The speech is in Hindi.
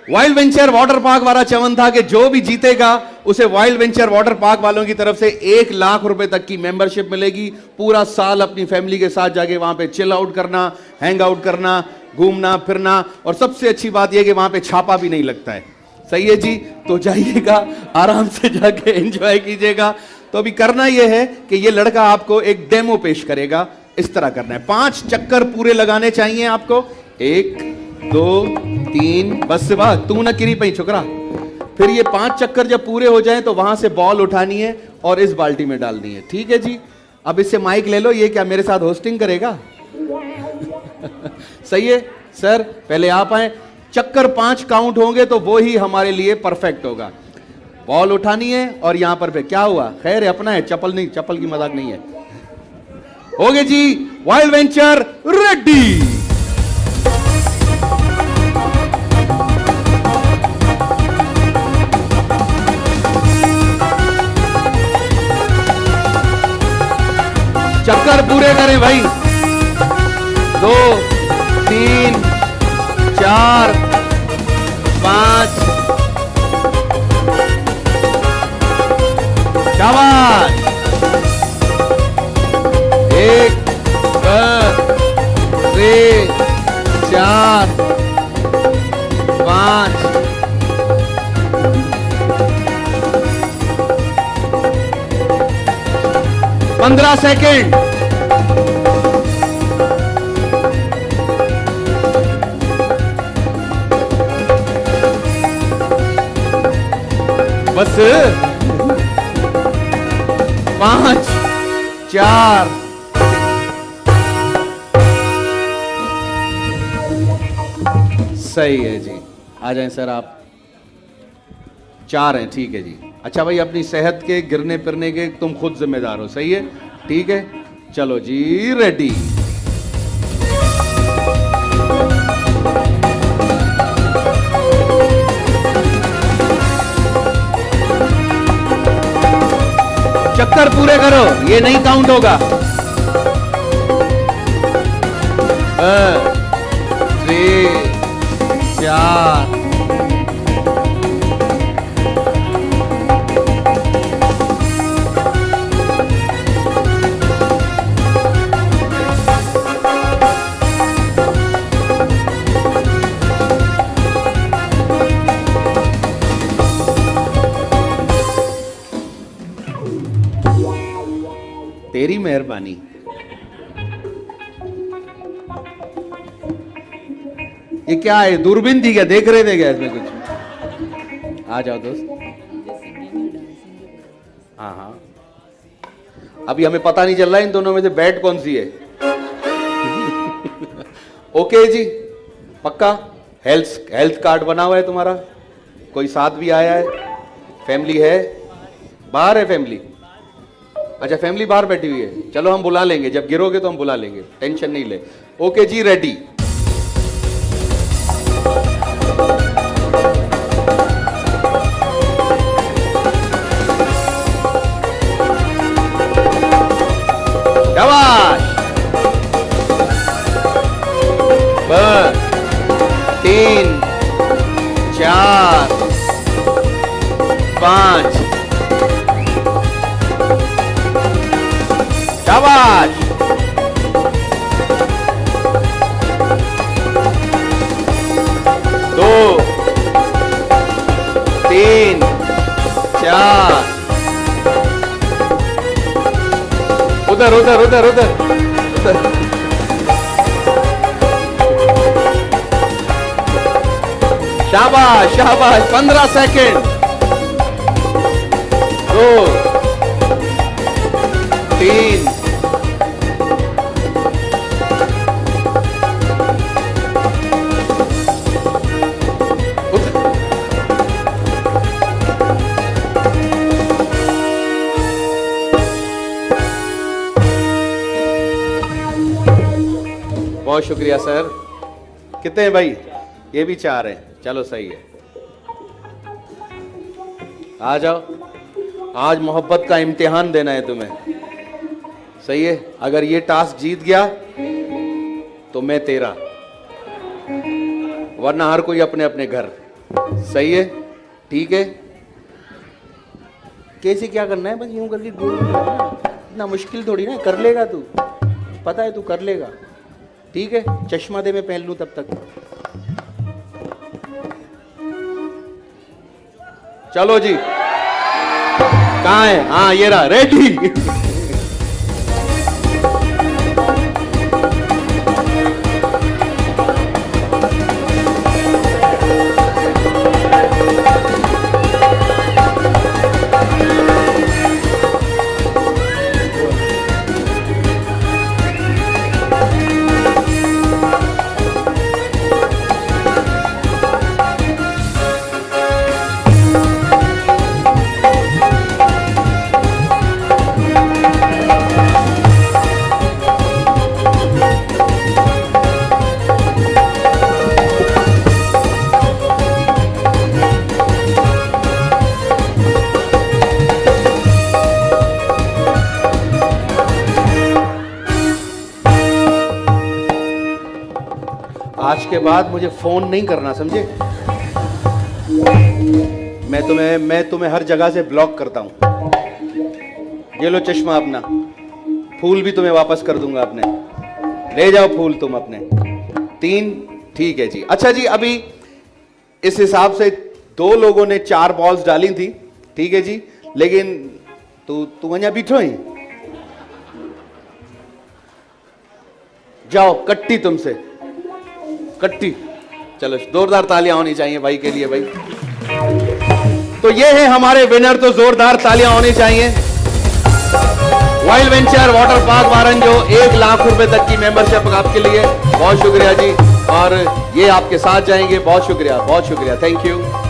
वाइल्ड वेंचर वाटर पार्क वाला चवन था कि जो भी जीतेगा उसे वाइल्ड वेंचर वाटर पार्क वालों की तरफ से 1 लाख रुपए तक की मेंबरशिप मिलेगी। पूरा साल अपनी फैमिली के साथ जाके वहां पे चिल आउट करना, हैंग आउट करना, घूमना फिरना, और सबसे अच्छी बात यह कि वहां पे छापा भी नहीं लगता है। सही है जी, तो जाइएगा, आराम से जाके एंजॉय कीजिएगा। तो अभी करना यह है कि ये लड़का आपको एक डेमो पेश करेगा। इस तरह करना है, 5 चक्कर पूरे लगाने चाहिए आपको। 1 2 3, बस तू ना किरी पई छोकरा। फिर ये 5 चक्कर जब पूरे हो जाएं तो वहां से बॉल उठानी है और इस बाल्टी में डालनी है। ठीक है जी, अब इससे माइक ले लो। ये क्या मेरे साथ होस्टिंग करेगा? सही है सर, पहले आप आए। चक्कर 5 काउंट होंगे तो वो ही हमारे लिए परफेक्ट होगा। बॉल उठानी है और यहां पर क्या हुआ, खैर है, अपना है, चप्पल नहीं, चप्पल की मजाक नहीं है। हो गए जी, वाइल्ड वेंचर रेडी। चक्कर पूरे करें भाई। 2 3 4 5, शाबाश। 1 2 3 4 5, 15 सेकेंड। बस 5 4, सही है जी। आ जाएं सर आप। 4 हैं, ठीक है जी। अच्छा भाई, अपनी सेहत के गिरने फिरने के तुम खुद जिम्मेदार हो। सही है, ठीक है, चलो जी, रेडी। चक्कर पूरे करो, ये नहीं काउंट होगा। 3 4 तेरी मेहरबानी। ये क्या है, दूरबीन थी क्या, देख रहे थे क्या इसमें कुछ? आ जाओ दोस्त। हाँ हाँ, अभी हमें पता नहीं चल रहा है इन दोनों में से बैट कौन सी है। ओके जी, पक्का हेल्थ कार्ड बना हुआ है तुम्हारा? कोई साथ भी आया है? फैमिली है? बाहर है फैमिली? अच्छा, फैमिली बाहर बैठी हुई है। चलो हम बुला लेंगे, जब गिरोगे तो हम बुला लेंगे, टेंशन नहीं ले। ओके जी, रेडी। शाबाश। 3 4 5, शाबाश। 2 3 4, उधर उधर उधर उधर उधर। शाबाश शाबाश। 15 सेकेंड। 2 3 बहुत शुक्रिया सर। कितने हैं भाई? ये भी 4 हैं, चलो सही है। आ जाओ, आज मोहब्बत का इम्तिहान देना है तुम्हें। सही है, अगर ये टास्क जीत गया तो मैं तेरा, वरना हर कोई अपने अपने घर। सही है, ठीक है। कैसे क्या करना है, बस यूं करके गोल करना, इतना मुश्किल थोड़ी ना, कर लेगा तू, पता है तू कर लेगा। ठीक है, चश्मा दे मैं पहन लूं तब तक। चलो जी, कहाँ है? हाँ ये रहा, रेडी। आज के बाद मुझे फोन नहीं करना, समझे? मैं तुम्हें हर जगह से ब्लॉक करता हूं। ये लो चश्मा अपना, फूल भी तुम्हें वापस कर दूंगा अपने, ले जाओ फूल तुम अपने। 3, ठीक है जी। अच्छा जी, अभी इस हिसाब से 2 लोगों ने 4 बॉल्स डाली थी, ठीक है जी, लेकिन तू वहां बैठो ही, जाओ कट्टी तुमसे, कट्टी। चलो जोरदार तालियां होनी चाहिए भाई के लिए भाई। तो ये है हमारे विनर, तो जोरदार तालियां होनी चाहिए। वाइल्ड वेंचर वाटर पार्क वारन जो 1 लाख रुपए तक की मेंबरशिप आपके लिए, बहुत शुक्रिया जी। और ये आपके साथ जाएंगे, बहुत शुक्रिया, बहुत शुक्रिया, थैंक यू।